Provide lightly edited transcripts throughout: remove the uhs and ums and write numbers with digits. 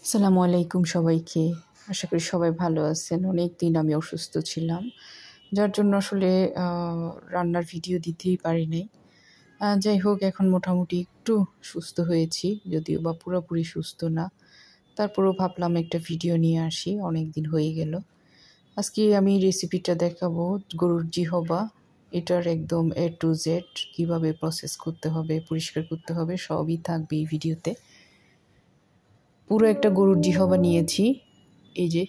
আসসালামু আলাইকুম সবাইকে। আশা করি সবাই ভালো আছেন। অনেকদিন আমি অসুস্থ ছিলাম, যার জন্য আসলে রান্নার ভিডিও দিতেই পারি নাই। যাই হোক, এখন মোটামুটি একটু সুস্থ হয়েছি, যদিও বা পুরোপুরি সুস্থ না। তারপরেও ভাবলাম একটা ভিডিও নিয়ে আসি, অনেক দিন হয়ে গেল। আজকে আমি রেসিপিটা দেখাবো গরুর জিহবা। এটার একদম A to Z কীভাবে প্রসেস করতে হবে, পরিষ্কার করতে হবে, সবই থাকবে এই ভিডিওতে। পুরো একটা গরুর জিহবা নিয়েছি। এই যে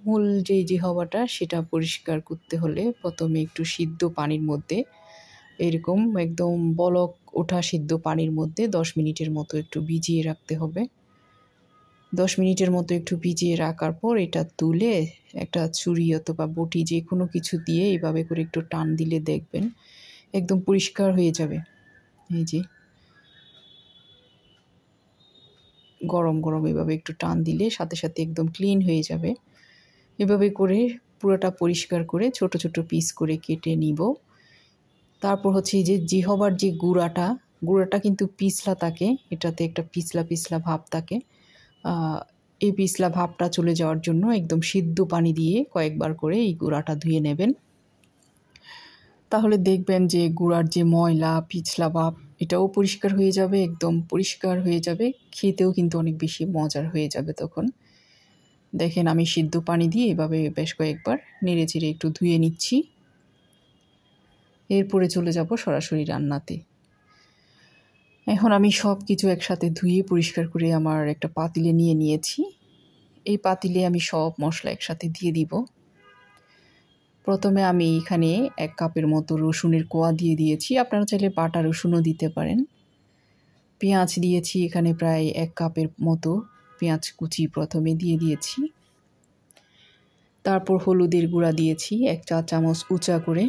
মূল যে জিহবাটা, সেটা পরিষ্কার করতে হলে প্রথমে একটু সিদ্ধ পানির মধ্যে, এরকম একদম বলক ওঠা সিদ্ধ পানির মধ্যে 10 মিনিটের মতো একটু ভিজিয়ে রাখতে হবে। 10 মিনিটের মতো একটু ভিজিয়ে রাখার পর এটা তুলে একটা ছুরি অথবা বটি যে কোনো কিছু দিয়ে এইভাবে করে একটু টান দিলে দেখবেন একদম পরিষ্কার হয়ে যাবে। এই যে গরম গরম এভাবে একটু টান দিলে সাথে সাথে একদম ক্লিন হয়ে যাবে। এভাবে করে পুরোটা পরিষ্কার করে ছোট ছোট পিস করে কেটে নিব। তারপর হচ্ছে এই যে জিহবার যে গুঁড়াটা কিন্তু পিছলা থাকে, এটাতে একটা পিছলা পিছলা ভাব থাকে। এই পিছলা ভাবটা চলে যাওয়ার জন্য একদম সিদ্ধ পানি দিয়ে কয়েকবার করে এই গুঁড়াটা ধুয়ে নেবেন। তাহলে দেখবেন যে গুঁড়ার যে ময়লা পিছলা ভাব এটাও পরিষ্কার হয়ে যাবে, একদম পরিষ্কার হয়ে যাবে। খেতেও কিন্তু অনেক বেশি মজার হয়ে যাবে তখন। দেখেন আমি সিদ্ধ পানি দিয়ে এভাবে বেশ কয়েকবার নেড়ে চেড়ে একটু ধুয়ে নিচ্ছি। এরপরে চলে যাব সরাসরি রান্নাতে। এখন আমি সব কিছু একসাথে ধুয়ে পরিষ্কার করে আমার একটা পাতিলে নিয়ে নিয়েছি। এই পাতিলে আমি সব মশলা একসাথে দিয়ে দিব। প্রথমে আমি এখানে 1 কাপের মতো রসুনের কোয়া দিয়ে দিয়েছি, আপনারা চাইলে বাটা রসুনও দিতে পারেন। পেঁয়াজ দিয়েছি এখানে প্রায় 1 কাপের মতো পেঁয়াজ কুচি প্রথমে দিয়ে দিয়েছি। তারপর হলুদের গুঁড়া দিয়েছি 1 চা চামচ উঁচা করে।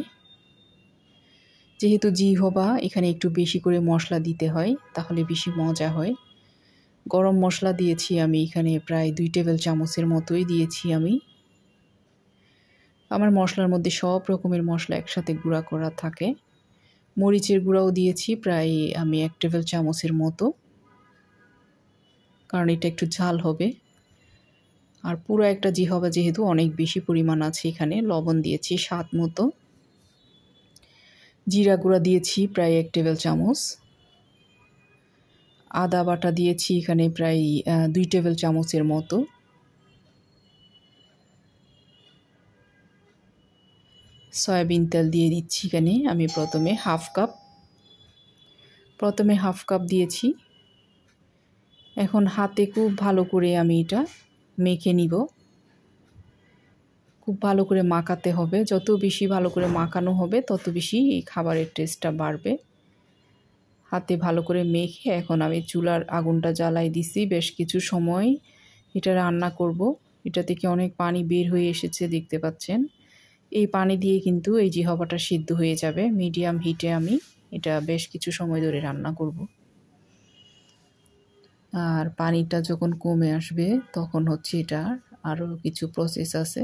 যেহেতু জিহবা এখানে একটু বেশি করে মশলা দিতে হয়, তাহলে বেশি মজা হয়। গরম মশলা দিয়েছি আমি এখানে প্রায় 2 টেবিল চামচের মতোই দিয়েছি আমি। আমার মশলার মধ্যে সব রকমের মশলা একসাথে গুঁড়া করা থাকে। মরিচের গুঁড়াও দিয়েছি প্রায় আমি 1 টেবিল চামচের মতো, কারণ এটা একটু ঝাল হবে। আর পুরো একটা জিহবা যেহেতু অনেক বেশি পরিমাণ আছে, এখানে লবণ দিয়েছি স্বাদ মতো। জিরা গুঁড়া দিয়েছি প্রায় 1 টেবিল চামচ। আদা বাটা দিয়েছি এখানে প্রায় 2 টেবিল চামচের মতো। সয়াবিন তেল দিয়ে দিচ্ছি এখানে আমি প্রথমে হাফ কাপ দিয়েছি। এখন হাতে খুব ভালো করে আমি এটা মেখে নিব। খুব ভালো করে মাখাতে হবে, যত বেশি ভালো করে মাখানো হবে তত বেশি এই খাবারের টেস্টটা বাড়বে। হাতে ভালো করে মেখে এখন আমি চুলার আগুনটা জ্বালাই দিছি। বেশ কিছু সময় এটা রান্না করব। এটা থেকে অনেক পানি বের হয়ে এসেছে, দেখতে পাচ্ছেন। এই পানি দিয়ে কিন্তু এই জিহবাটা সিদ্ধ হয়ে যাবে। মিডিয়াম হিটে আমি এটা বেশ কিছু সময় ধরে রান্না করব। আর পানিটা যখন কমে আসবে তখন হচ্ছে এটা আরও কিছু প্রসেস আছে,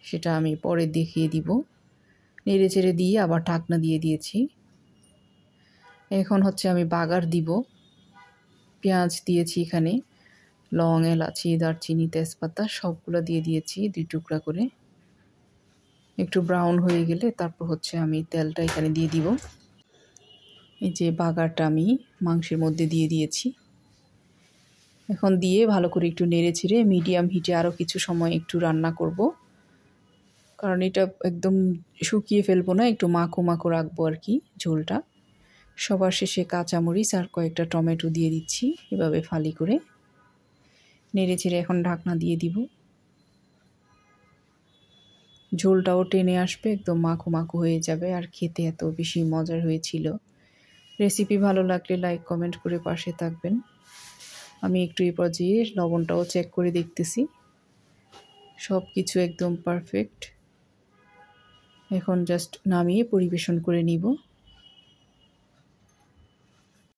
সেটা আমি পরে দেখিয়ে দিব। নেড়ে চেড়ে দিয়ে আবার ঢাকনা দিয়ে দিয়েছি। এখন হচ্ছে আমি বাগার দিব। পেঁয়াজ দিয়েছি এখানে, লং এলাচি দারচিনি তেজপাতা সবগুলো দিয়ে দিয়েছি 2 টুকরা করে। একটু ব্রাউন হয়ে গেলে তারপর হচ্ছে আমি তেলটা এখানে দিয়ে দিব। এই যে বাগারটা আমি মাংসের মধ্যে দিয়ে দিয়েছি। এখন দিয়ে ভালো করে একটু নেড়ে ছেড়ে মিডিয়াম হিটে আরও কিছু সময় একটু রান্না করব, কারণ এটা একদম শুকিয়ে ফেলবো না, একটু মাখো মাখো রাখবো আর কি ঝোলটা। সবার শেষে কাঁচামরিচ আর কয়েকটা টমেটো দিয়ে দিচ্ছি এভাবে ফালি করে। নেড়ে ছেড়ে এখন ঢাকনা দিয়ে দিব। ঝোলটাও টেনে আসবে, একদম মাখো মাখো হয়ে যাবে, আর খেতে এত বেশি মজার হয়েছিল। রেসিপি ভালো লাগলে লাইক কমেন্ট করে পাশে থাকবেন। আমি একটু এই পর্যায়ে লবণটাও চেক করে দেখতেছি, সব কিছু একদম পারফেক্ট। এখন জাস্ট নামিয়ে পরিবেশন করে নিব।